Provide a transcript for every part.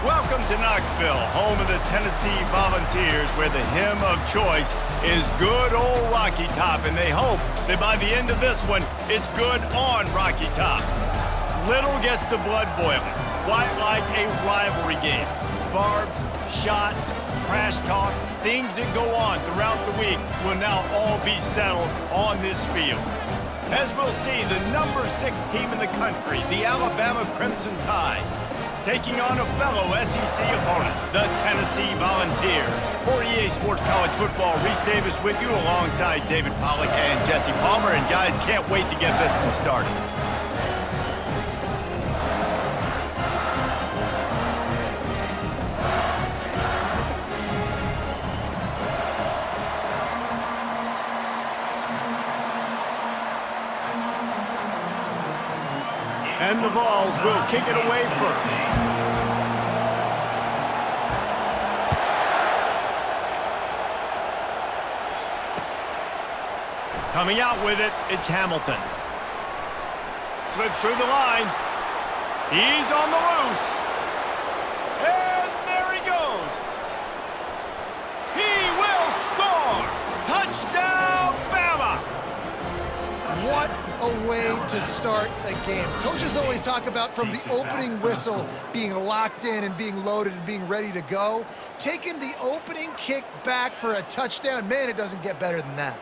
Welcome to Knoxville, home of the Tennessee Volunteers, where the hymn of choice is good old Rocky Top, and they hope that by the end of this one, it's good on Rocky Top. Little gets the blood boiling, quite like a rivalry game. Barbs, shots, trash talk, things that go on throughout the week will now all be settled on this field. As we'll see, the number 6 team in the country, the Alabama Crimson Tide, taking on a fellow SEC opponent, the Tennessee Volunteers. For EA Sports College Football, Reese Davis with you alongside David Pollack and Jesse Palmer. And guys, can't wait to get this one started. And the Vols will kick it away first. Coming out with it, it's Hamilton. Slips through the line. He's on the loose. And there he goes. He will score. Touchdown, Bama. What a way to start a game. Coaches always talk about from the opening whistle being locked in and being loaded and being ready to go. Taking the opening kick back for a touchdown, man, it doesn't get better than that.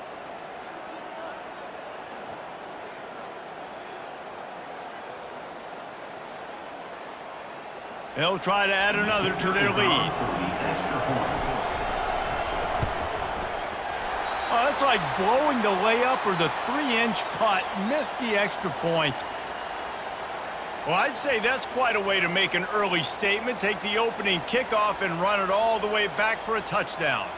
They'll try to add another to their lead. Oh, it's like blowing the layup or the 3-inch putt. Missed the extra point. Well, I'd say that's quite a way to make an early statement. Take the opening kickoff and run it all the way back for a touchdown.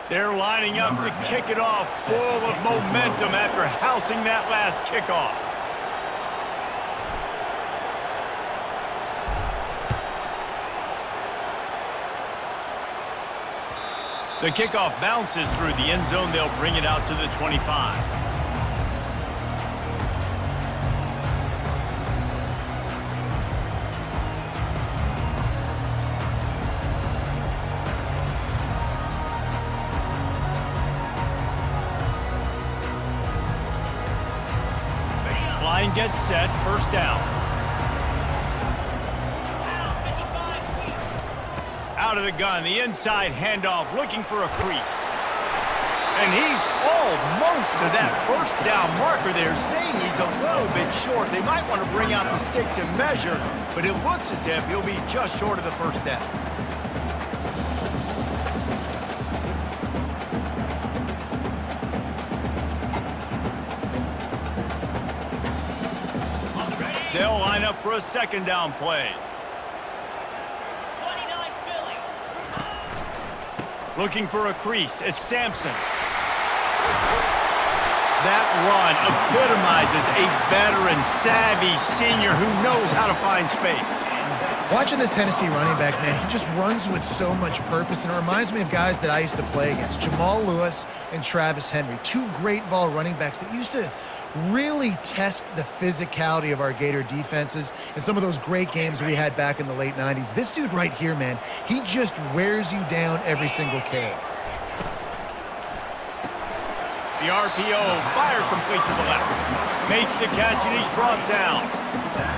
They're lining up to kick it off full of momentum after housing that last kickoff. The kickoff bounces through the end zone. They'll bring it out to the 25. Line gets set, first down. Out of the gun, the inside handoff, looking for a crease. And he's almost to that first down marker there, saying he's a little bit short. They might want to bring out the sticks and measure, but it looks as if he'll be just short of the first down. They'll line up for a second down play. Looking for a crease. It's Sampson. That run epitomizes a veteran, savvy senior who knows how to find space. Watching this Tennessee running back, man, he just runs with so much purpose, and it reminds me of guys that I used to play against, Jamal Lewis and Travis Henry, 2 great Vol running backs that used to really test the physicality of our Gator defenses in some of those great games we had back in the late 90s. This dude right here, man, he just wears you down every single carry. The RPO, fire complete to the left. Makes the catch and he's brought down.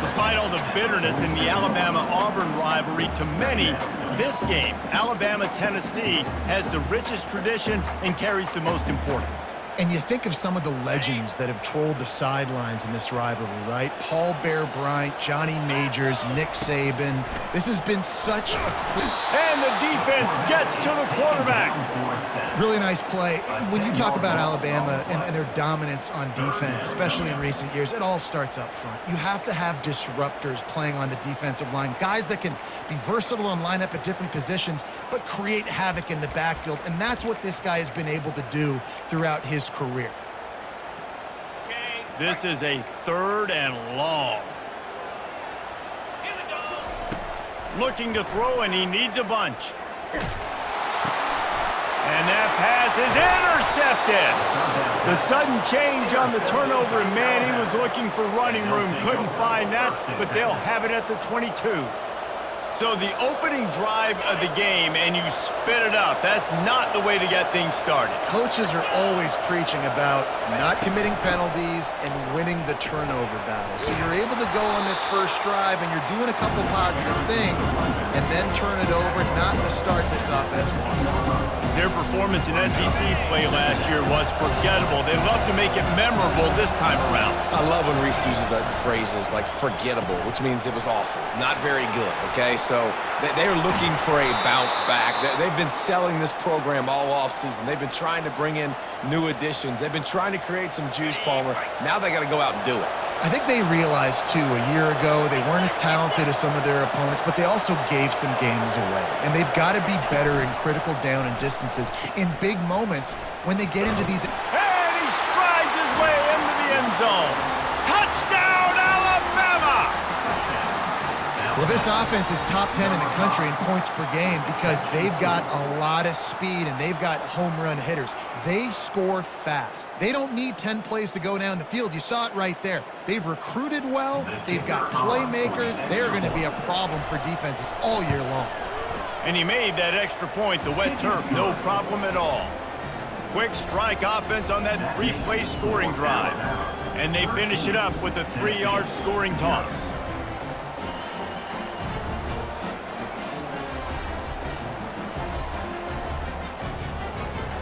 Despite all the bitterness in the Alabama-Auburn rivalry, to many, this game, Alabama-Tennessee, has the richest tradition and carries the most importance. And you think of some of the legends that have trolled the sidelines in this rivalry, right? Paul Bear Bryant, Johnny Majors, Nick Saban. This has been such a and the defense gets to the quarterback. Really nice play. When you talk about Alabama and their dominance on defense, especially in recent years, it all starts up front. You have to have disruptors playing on the defensive line, guys that can be versatile and line up at different positions, but create havoc in the backfield. And that's what this guy has been able to do throughout his career. This is a 3rd and long. Looking to throw, and he needs a bunch. And that pass is intercepted. The sudden change on the turnover, and man, he was looking for running room. Couldn't find that, but they'll have it at the 22. So the opening drive of the game, and you spit it up. That's not the way to get things started. Coaches are always preaching about not committing penalties and winning the turnover battle. So you're able to go on this first drive, and you're doing a couple positive things, and then turn it over, not to start this offense one. Their performance in SEC play last year was forgettable. They'd love to make it memorable this time around. I love when Reese uses that phrases like forgettable, which means it was awful, not very good, okay? So they're looking for a bounce back. They've been selling this program all offseason. They've been trying to bring in new additions. They've been trying to create some juice, Palmer. Now they got to go out and do it. I think they realized, too, a year ago they weren't as talented as some of their opponents, but they also gave some games away. And they've got to be better in critical down and distances in big moments when they get into these. And he strides his way into the end zone. Touchdown, Alabama! Well, this offense is top 10 in the country in points per game because they've got a lot of speed and they've got home run hitters. They score fast. They don't need 10 plays to go down the field. You saw it right there. They've recruited well. They've got playmakers. They're going to be a problem for defenses all year long. And he made that extra point, the wet turf, no problem at all. Quick strike offense on that 3-play scoring drive. And they finish it up with a 3-yard scoring toss.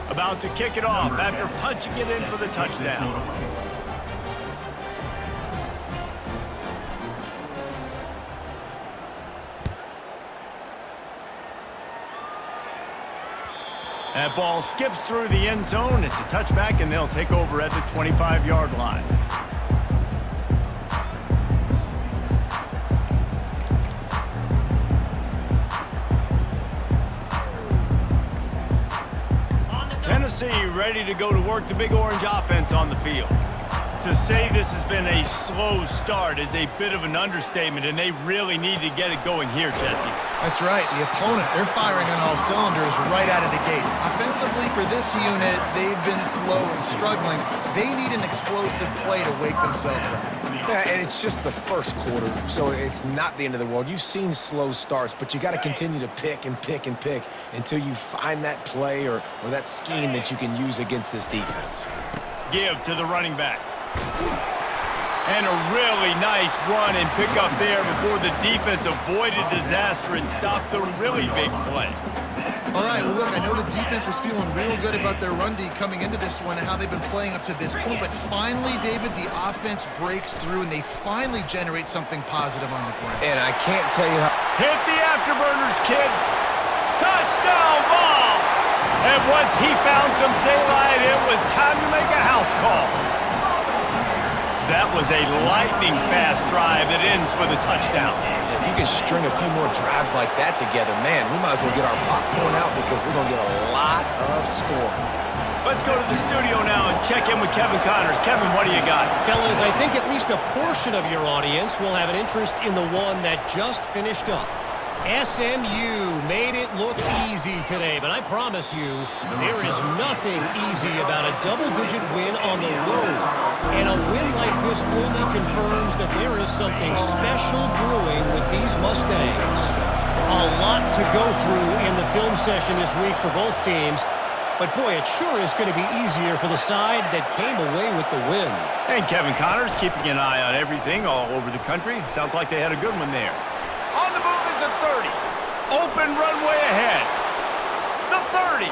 About to kick it off after punching it in for the touchdown. That ball skips through the end zone. It's a touchback, and they'll take over at the 25-yard line. Tennessee ready to go to work the Big Orange offense on the field. To say this has been a slow start is a bit of an understatement, and they really need to get it going here, Jesse. That's right. The opponent, they're firing on all cylinders right out of the gate. Offensively, for this unit, they've been slow and struggling. They need an explosive play to wake themselves up. Yeah, and it's just the first quarter, so it's not the end of the world. You've seen slow starts, but you got to continue to pick and pick and pick until you find that play or that scheme that you can use against this defense. Give to the running back. And a really nice run and pick up there before the defense avoided disaster and stopped the really big play. All right, well, look, I know the defense was feeling real good about their run D coming into this one and how they've been playing up to this point, but finally, David, the offense breaks through and they finally generate something positive on the ground. And I can't tell you how... Hit the afterburners, kid. Touchdown ball. And once he found some daylight, it was time to make a house call. That was a lightning-fast drive that ends with a touchdown. If you can string a few more drives like that together, man, we might as well get our popcorn out because we're going to get a lot of scoring. Let's go to the studio now and check in with Kevin Connors. Kevin, what do you got? Fellas, I think at least a portion of your audience will have an interest in the one that just finished up. SMU made it look easy today, but I promise you, there is nothing easy about a double-digit win on the road. And a win like this only confirms that there is something special brewing with these Mustangs. A lot to go through in the film session this week for both teams, but boy, it sure is going to be easier for the side that came away with the win. And Kevin Connors keeping an eye on everything all over the country. Sounds like they had a good one there. On the move is the 30. Open runway ahead. The 30.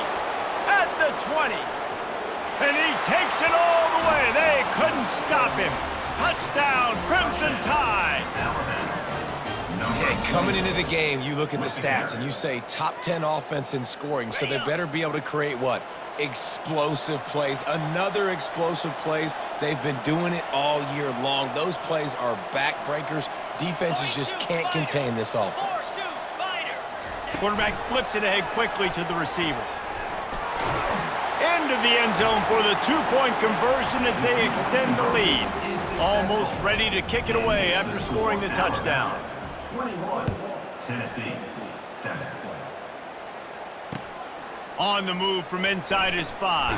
At the 20. And he takes it all the way. They couldn't stop him. Touchdown, Crimson Tide. Hey, coming into the game, you look at the stats and you say top 10 offense in scoring, so they better be able to create what? Explosive plays. Another explosive plays. They've been doing it all year long. Those plays are backbreakers. Defenses just can't contain this offense. Quarterback flips it ahead quickly to the receiver. Into the end zone for the two-point conversion as they extend the lead. Almost ready to kick it away after scoring the touchdown. 21, Tennessee, 7. On the move from inside his 5.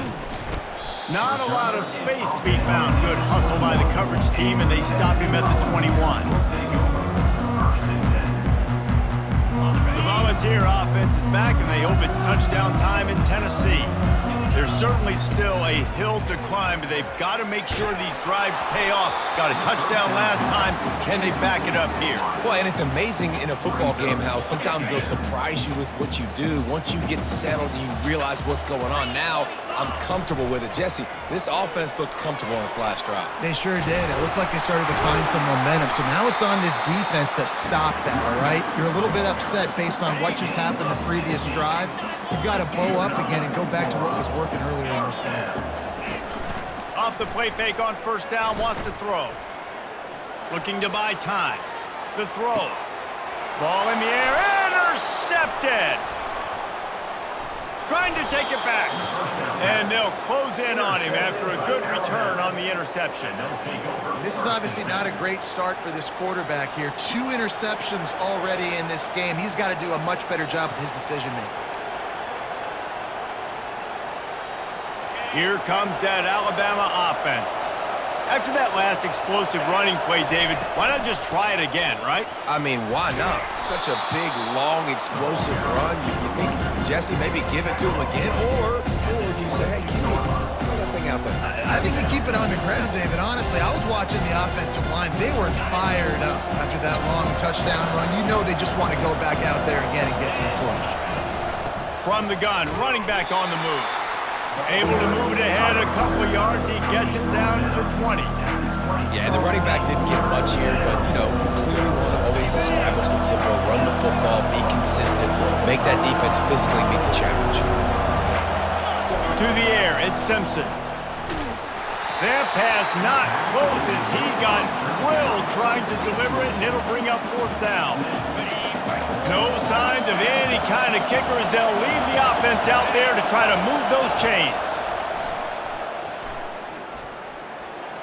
Not a lot of space to be found. Good hustle by the coverage team, and they stop him at the 21. The Volunteer offense is back, and they hope it's touchdown time in Tennessee. There's certainly still a hill to climb, but they've got to make sure these drives pay off. Got a touchdown last time. Can they back it up here? Well, and it's amazing in a football game how sometimes they'll surprise you with what you do. Once you get settled and you realize what's going on, now I'm comfortable with it. Jesse, this offense looked comfortable on its last drive. They sure did. It looked like they started to find some momentum. So now it's on this defense to stop that, all right? You're a little bit upset based on what just happened the previous drive. You've got to bow up again and go back to what was working earlier in this game. Off the play fake on first down, wants to throw. Looking to buy time. The throw. Ball in the air, intercepted! Trying to take it back. And they'll close in on him after a good return on the interception. This is obviously not a great start for this quarterback here. 2 interceptions already in this game. He's got to do a much better job with his decision-making. Here comes that Alabama offense. After that last explosive running play, David, why not just try it again, right? I mean, why not? Such a big, long, explosive run. You think, Jesse, maybe give it to him again? Or do you say, hey, throw that thing out there? I think you keep it on the ground, David. Honestly, I was watching the offensive line. They were fired up after that long touchdown run. You know they just want to go back out there again and get some push. From the gun, running back on the move. Able to move it ahead a couple of yards. He gets it down to the 20. Yeah, the running back didn't get much here, but, you know, you clearly want to always establish the tempo, run the football, be consistent, make that defense physically meet the challenge. To the air, it's Simpson. That pass not close as he got drilled trying to deliver it, and it'll bring up fourth down. No signs of any kind of kicker as they'll leave the offense out there to try to move those chains.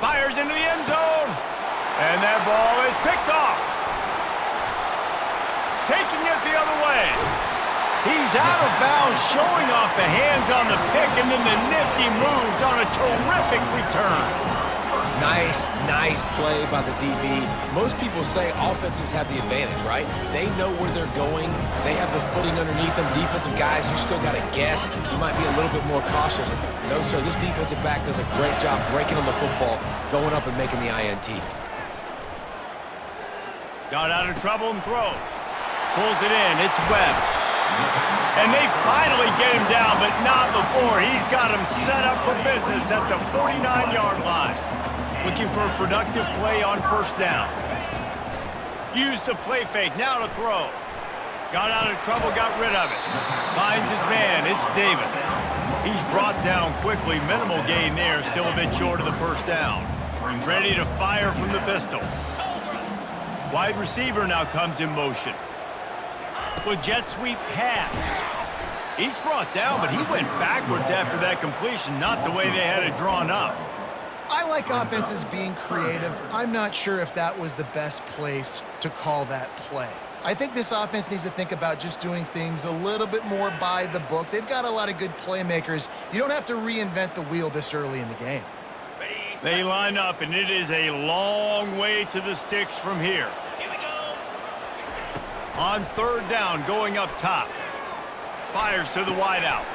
Fires into the end zone. And that ball is picked off. Taking it the other way. He's out of bounds, showing off the hands on the pick, and then the nifty moves on a terrific return. Nice play by the DB. Most people say offenses have the advantage, right? They know where they're going. They have the footing underneath them. Defensive guys, you still got to guess. You might be a little bit more cautious. No, sir, this defensive back does a great job breaking on the football, going up and making the INT. Got out of trouble and throws. Pulls it in. It's Webb. And they finally get him down, but not before. He's got him set up for business at the 49-yard line. Looking for a productive play on first down. Used the play fake, now to throw. Got out of trouble, got rid of it. Finds his man, it's Davis. He's brought down quickly, minimal gain there, still a bit short of the first down. Ready to fire from the pistol. Wide receiver now comes in motion. With jet sweep pass. He's brought down, but he went backwards after that completion, not the way they had it drawn up. I like offenses being creative. I'm not sure if that was the best place to call that play. I think this offense needs to think about just doing things a little bit more by the book. They've got a lot of good playmakers. You don't have to reinvent the wheel this early in the game. They line up, and it is a long way to the sticks from here. Here we go. On third down, going up top. Fires to the wideout.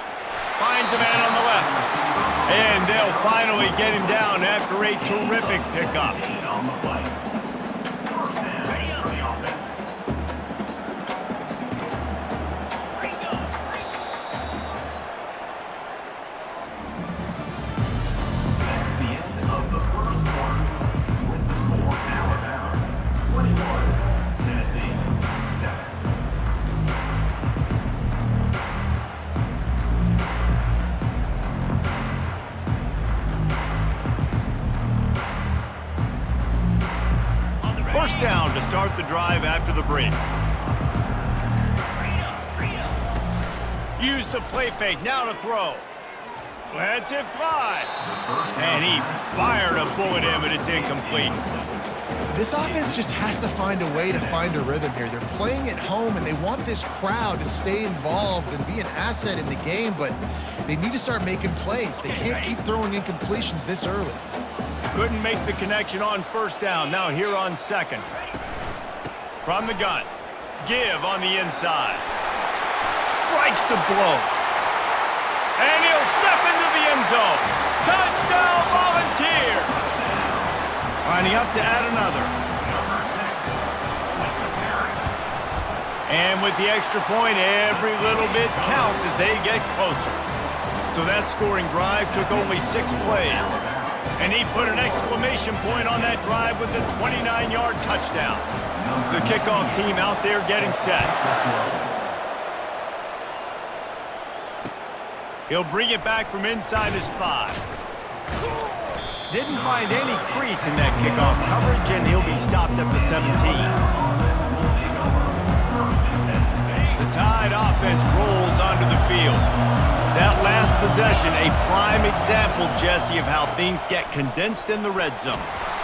Finds a man on the left. And they'll finally get him down after a terrific pickup. First down to start the drive after the break. Use the play fake, now to throw. Lets it fly. And he fired a bullet in, but it's incomplete. This offense just has to find a way to find a rhythm here. They're playing at home, and they want this crowd to stay involved and be an asset in the game, but they need to start making plays. They can't keep throwing incompletions this early. Couldn't make the connection on first down. Now here on second. From the gun. Give on the inside. Strikes the blow. And he'll step into the end zone. Touchdown, Volunteers! Lining up to add another. And with the extra point, every little bit counts as they get closer. So that scoring drive took only 6 plays. And he put an exclamation point on that drive with a 29-yard touchdown. The kickoff team out there getting set. He'll bring it back from inside his 5. Didn't find any crease in that kickoff coverage, and he'll be stopped at the 17. The Tide offense rolls onto the field. That last possession, a prime example, Jesse, of how things get condensed in the red zone.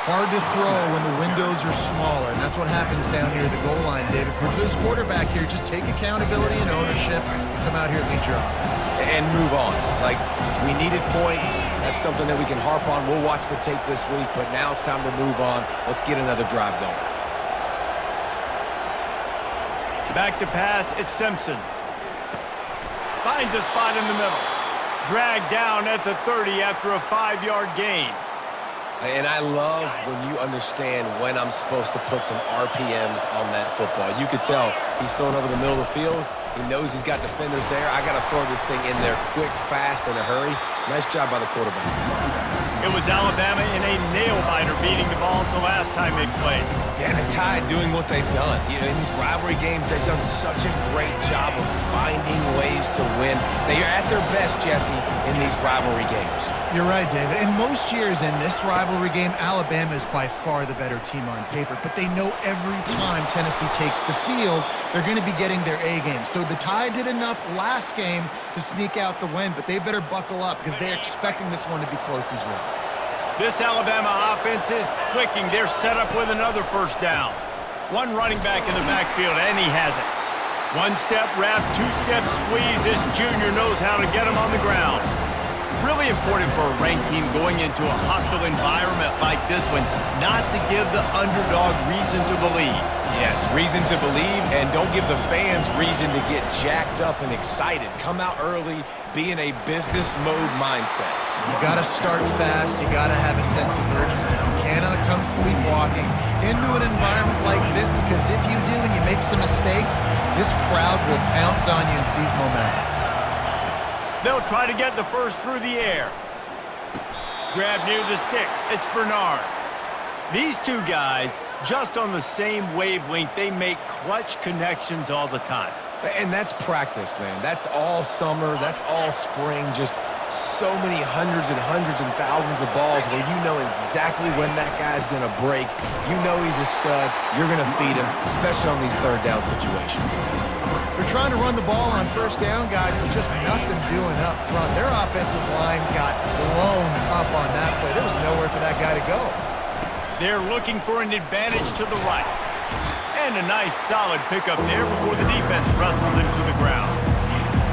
Hard to throw when the windows are smaller, and that's what happens down near the goal line, David. For this quarterback here, just take accountability and ownership and come out here and lead your offense. And move on. Like, we needed points. That's something that we can harp on. We'll watch the tape this week, but now it's time to move on. Let's get another drive going. Back to pass, it's Simpson. Finds a spot in the middle. Dragged down at the 30 after a 5-yard gain. And I love when you understand when I'm supposed to put some RPMs on that football. You could tell he's throwing over the middle of the field. He knows he's got defenders there. I got to throw this thing in there quick, fast, in a hurry. Nice job by the quarterback. It was Alabama in a nail-biter beating the Vols the last time they played. Yeah, the Tide doing what they've done. You know, in these rivalry games, they've done such a great job of finding ways to win. They are at their best, Jesse, in these rivalry games. You're right, David. In most years in this rivalry game, Alabama is by far the better team on paper, but they know every time Tennessee takes the field, they're going to be getting their A game. So the Tide did enough last game to sneak out the win, but they better buckle up because they're expecting this one to be close as well. This Alabama offense is clicking. They're set up with another first down. One running back in the backfield, and he has it. One-step wrap, two-step squeeze. This junior knows how to get him on the ground. Really important for a ranked team going into a hostile environment like this one, not to give the underdog reason to believe. Yes, reason to believe, and don't give the fans reason to get jacked up and excited. Come out early, be in a business mode mindset. You got to start fast. You got to have a sense of urgency. You cannot come sleepwalking into an environment like this, because if you do and you make some mistakes, this crowd will pounce on you and seize momentum. They'll try to get the first through the air. Grab near the sticks. It's Bernard. These two guys, just on the same wavelength, they make clutch connections all the time. And that's practice, man. That's all summer. That's all spring. Just so many hundreds and thousands of balls where you know exactly when that guy's going to break. You know he's a stud. You're going to feed him, especially on these third down situations. They're trying to run the ball on first down, guys, but just nothing doing up front. Their offensive line got blown up on that play. There was nowhere for that guy to go. They're looking for an advantage to the right. And a nice solid pickup there before the defense wrestles him to the ground.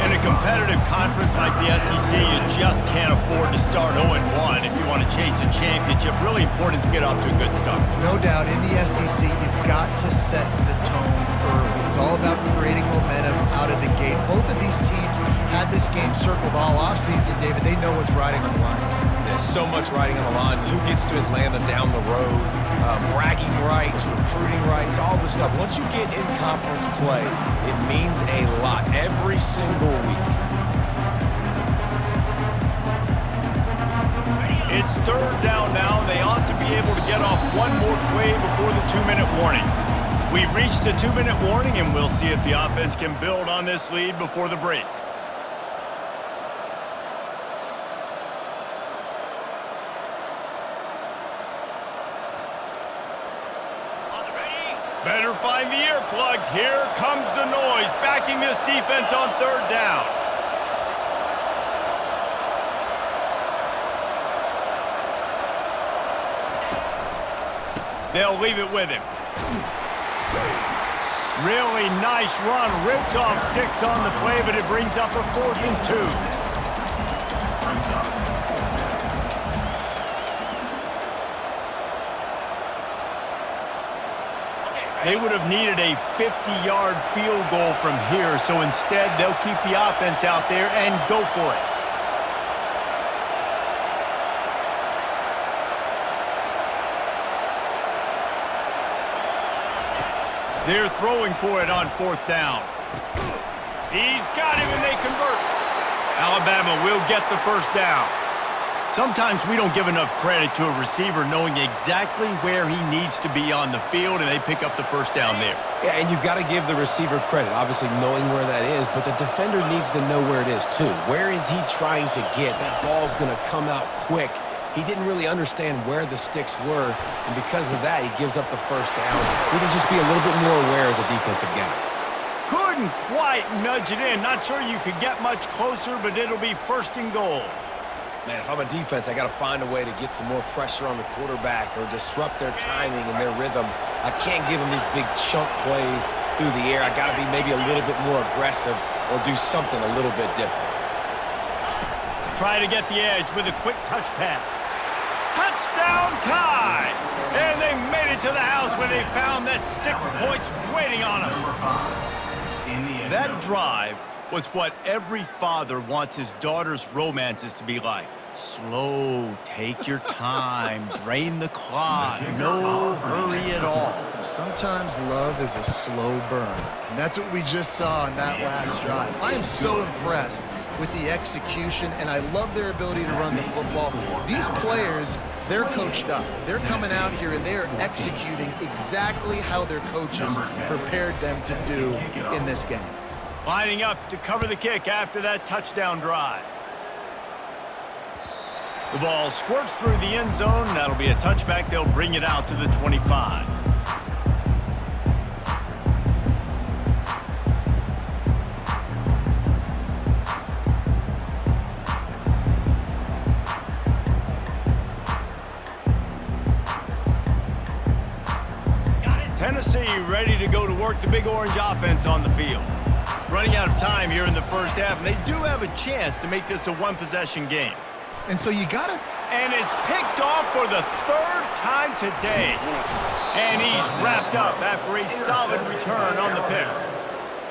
In a competitive conference like the SEC, you just can't afford to start 0-1 if you want to chase a championship. Really important to get off to a good start. No doubt, in the SEC, you've got to set the tone early. It's all about creating momentum out of the gate. Both of these teams had this game circled all offseason, David. They know what's riding on the line. There's so much riding on the line. Who gets to Atlanta down the road? Bragging rights, recruiting rights, all this stuff. Once you get in conference play, it means a lot every single week. It's third down now. They ought to be able to get off one more play before the 2-minute warning. We've reached the 2-minute warning, and we'll see if the offense can build on this lead before the break. Better find the earplugs. Here comes the noise, backing this defense on third down. They'll leave it with him. Really nice run. Rips off 6 on the play, but it brings up a 4th and 2. They would have needed a 50-yard field goal from here, so instead they'll keep the offense out there and go for it. They're throwing for it on 4th down. He's got him and they convert. Alabama will get the first down. Sometimes we don't give enough credit to a receiver knowing exactly where he needs to be on the field, and they pick up the first down there. Yeah, and you've got to give the receiver credit, obviously knowing where that is, but the defender needs to know where it is too. Where is he trying to get? That ball's going to come out quick. He didn't really understand where the sticks were, and because of that, he gives up the first down. We need to just be a little bit more aware as a defensive guy. Couldn't quite nudge it in. Not sure you could get much closer, but it'll be 1st and goal. Man, if I'm a defense, I got to find a way to get some more pressure on the quarterback or disrupt their timing and their rhythm. I can't give them these big chunk plays through the air. I got to be maybe a little bit more aggressive or do something a little bit different. Try to get the edge with a quick touch pass. Touchdown tie! And they made it to the house when they found that 6 points waiting on them. That drive was what every father wants his daughter's romances to be like. Slow, take your time, drain the clock, no hurry at all. Sometimes love is a slow burn, and that's what we just saw on that last drive. I am so impressed with the execution, and I love their ability to run the football. These players, they're coached up. They're coming out here, and they're executing exactly how their coaches prepared them to do in this game. Lining up to cover the kick after that touchdown drive. The ball squirts through the end zone. That'll be a touchback. They'll bring it out to the 25. Tennessee ready to go to work the Big Orange offense on the field. Running out of time here in the first half, and they do have a chance to make this a one-possession game. And so you got to... And it's picked off for the 3rd time today. And he's wrapped up after a solid return on the pick.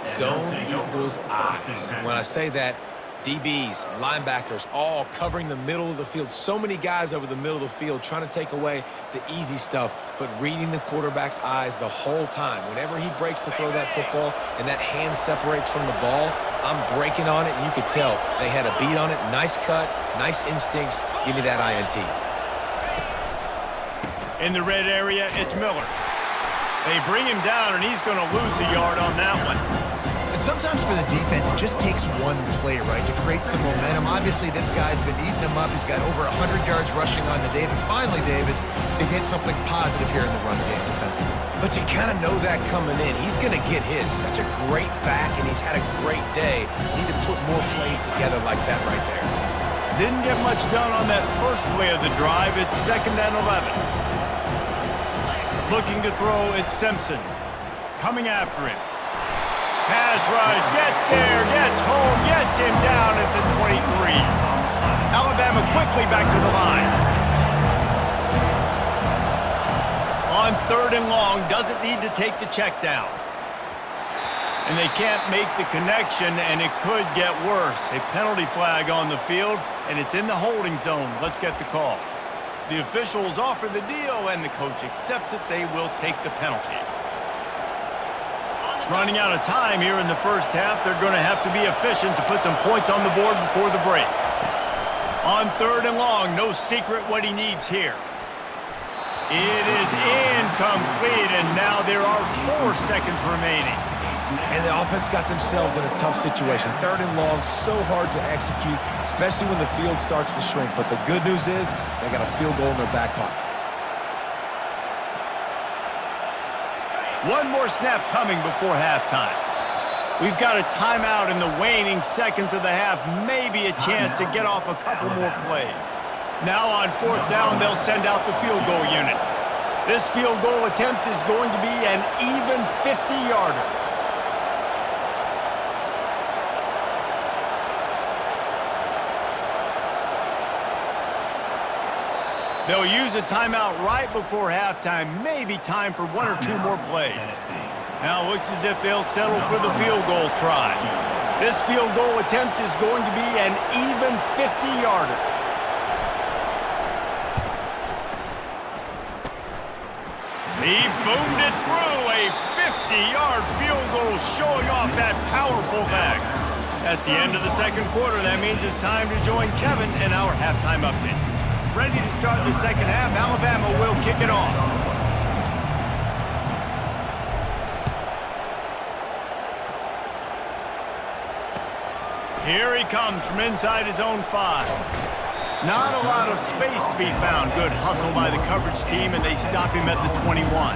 Zone equals eyes. When I say that, DBs, linebackers, all covering the middle of the field. So many guys over the middle of the field trying to take away the easy stuff, but reading the quarterback's eyes the whole time. Whenever he breaks to throw that football and that hand separates from the ball, I'm breaking on it, and you could tell they had a beat on it. Nice cut, nice instincts. Give me that INT. In the red area, it's Miller. They bring him down, and he's going to lose a yard on that one. And sometimes for the defense, it just takes one play, right, to create some momentum. Obviously, this guy's been eating him up. He's got over 100 yards rushing on the day. But finally, David, they get something positive here in the run game defensively. But you kind of know that coming in. He's going to get his. Such a great back, and he's had a great day. Need to put more plays together like that right there. Didn't get much done on that first play of the drive. It's 2nd and 11. Looking to throw, it's Simpson. Coming after him. Pass rush, gets there, gets home, gets him down at the 23. Alabama quickly back to the line. On 3rd and long, doesn't need to take the check down. And they can't make the connection, and it could get worse. A penalty flag on the field, and it's in the holding zone. Let's get the call. The officials offer the deal, and the coach accepts it. They will take the penalty. Running out of time here in the first half. They're going to have to be efficient to put some points on the board before the break. On 3rd and long, no secret what he needs here. It is incomplete, and now there are 4 seconds remaining. And the offense got themselves in a tough situation. 3rd and long, so hard to execute, especially when the field starts to shrink. But the good news is they got a field goal in their back pocket. One more snap coming before halftime. We've got a timeout in the waning seconds of the half. Maybe a chance to get off a couple more plays. Now on 4th down, they'll send out the field goal unit. This field goal attempt is going to be an even 50-yarder. They'll use a timeout right before halftime. Maybe time for one or two more plays. Now it looks as if they'll settle for the field goal try. This field goal attempt is going to be an even 50-yarder. He boomed it through, a 50-yard field goal showing off that powerful leg. That's the end of the second quarter. That means it's time to join Kevin in our halftime update. Ready to start the second half. Alabama will kick it off. Here he comes from inside his own 5. Not a lot of space to be found. Good hustle by the coverage team, and they stop him at the 21.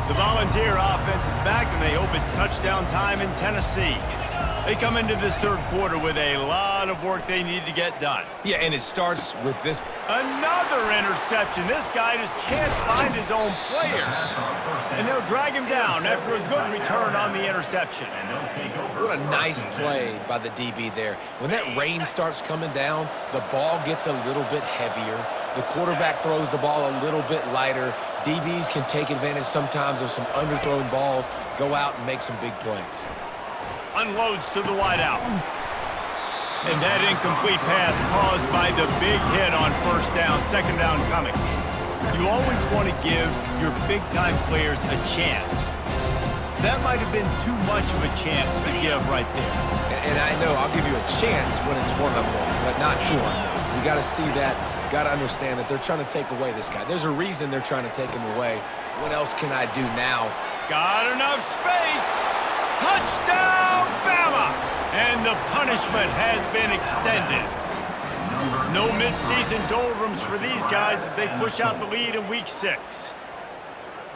The Volunteer offense is back, and they hope it's touchdown time in Tennessee. They come into this third quarter with a lot of work they need to get done. Yeah, and it starts with this. Another interception. This guy just can't find his own players. And they'll drag him down after a good return on the interception. What a nice play by the DB there. When that rain starts coming down, the ball gets a little bit heavier. The quarterback throws the ball a little bit lighter. DBs can take advantage sometimes of some underthrown balls, go out and make some big plays. Unloads to the wideout. And that incomplete pass caused by the big hit on first down, second down coming. You always want to give your big-time players a chance. That might have been too much of a chance to give right there. And I know I'll give you a chance when it's one-on-one, but not two-on-one. You got to see that. Got to understand that they're trying to take away this guy. There's a reason they're trying to take him away. What else can I do now? Got enough space. Touchdown, Bama! And the punishment has been extended. No midseason doldrums for these guys as they push out the lead in Week 6.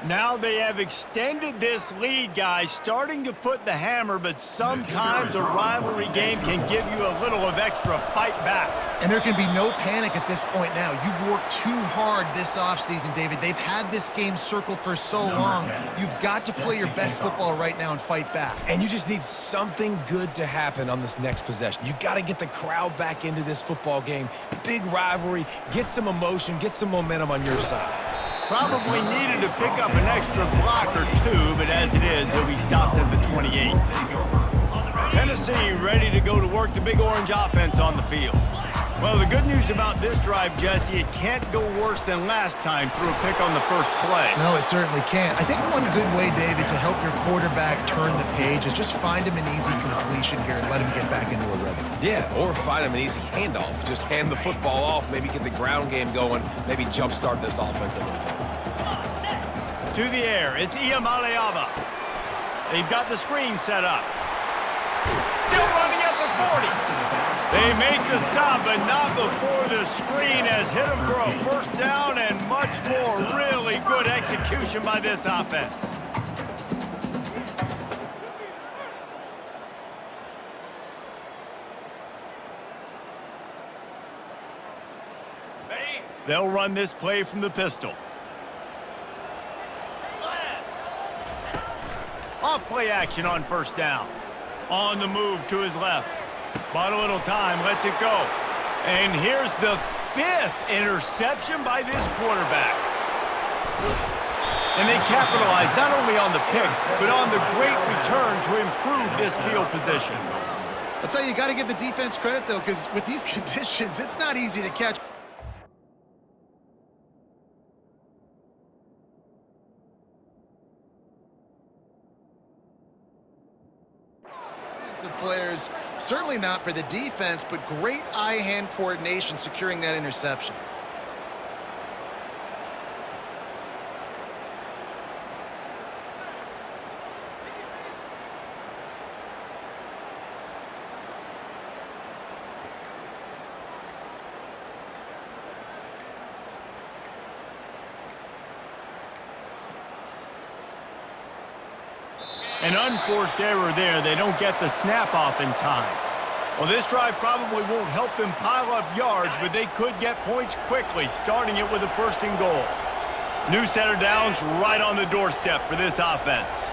Now they have extended this lead, guys, starting to put the hammer, but sometimes a rivalry game can give you a little of extra fight back. And there can be no panic at this point now. You've worked too hard this offseason, David. They've had this game circled for so long. You've got to play your best football right now and fight back. And you just need something good to happen on this next possession. You got to get the crowd back into this football game. Big rivalry. Get some emotion. Get some momentum on your side. Probably needed to pick up an extra block or two, but as it is, he'll be stopped at the 28. Tennessee ready to go to work, the Big Orange offense on the field. Well, the good news about this drive, Jesse, it can't go worse than last time through a pick on the first play. No, it certainly can't. I think one good way, David, to help your quarterback turn the page is just find him an easy completion here and let him get back into a rhythm. Yeah, or find him an easy handoff. Just hand the football off, maybe get the ground game going, maybe jumpstart this offense a little bit. To the air, it's Iamaleava. They've got the screen set up. Still running at the 40. They make the stop, but not before the screen has hit them for a first down and much more. Really good execution by this offense. They'll run this play from the pistol. Off play action on first down. On the move to his left. Bought a little time, lets it go. And here's the 5th interception by this quarterback. And they capitalized not only on the pick, but on the great return to improve this field position. I'll tell you, you got to give the defense credit, though, because with these conditions, it's not easy to catch. Of players, certainly not for the defense, but great eye-hand coordination securing that interception. An unforced error there. They don't get the snap off in time. Well, this drive probably won't help them pile up yards, but they could get points quickly, starting it with a 1st and goal. New set of downs right on the doorstep for this offense.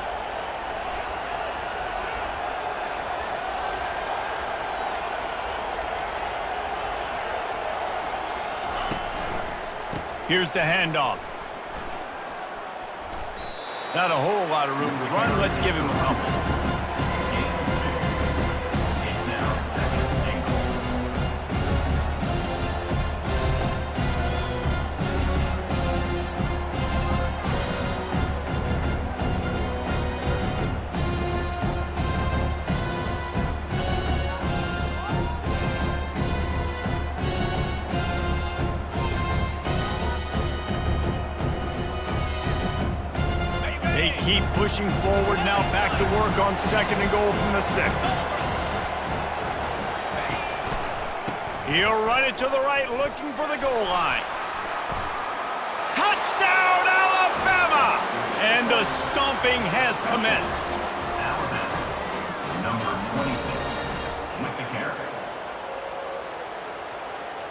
Here's the handoff. Not a whole lot of room to run. Let's give him a couple. They keep pushing forward, now back to work on 2nd and goal from the 6. He'll run it to the right, looking for the goal line. Touchdown, Alabama! And the stomping has commenced. Alabama, number 26, with the carry.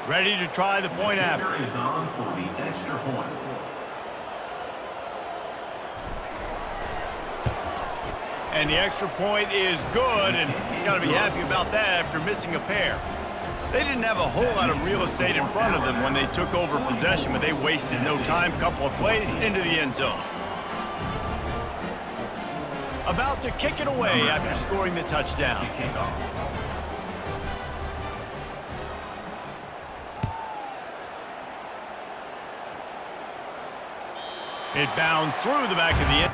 Ready to try the point after. Is on for the extra point. And the extra point is good, and you got to be happy about that after missing a pair. They didn't have a whole lot of real estate in front of them when they took over possession, but they wasted no time. Couple of plays into the end zone. About to kick it away after scoring the touchdown. It bounds through the back of the end.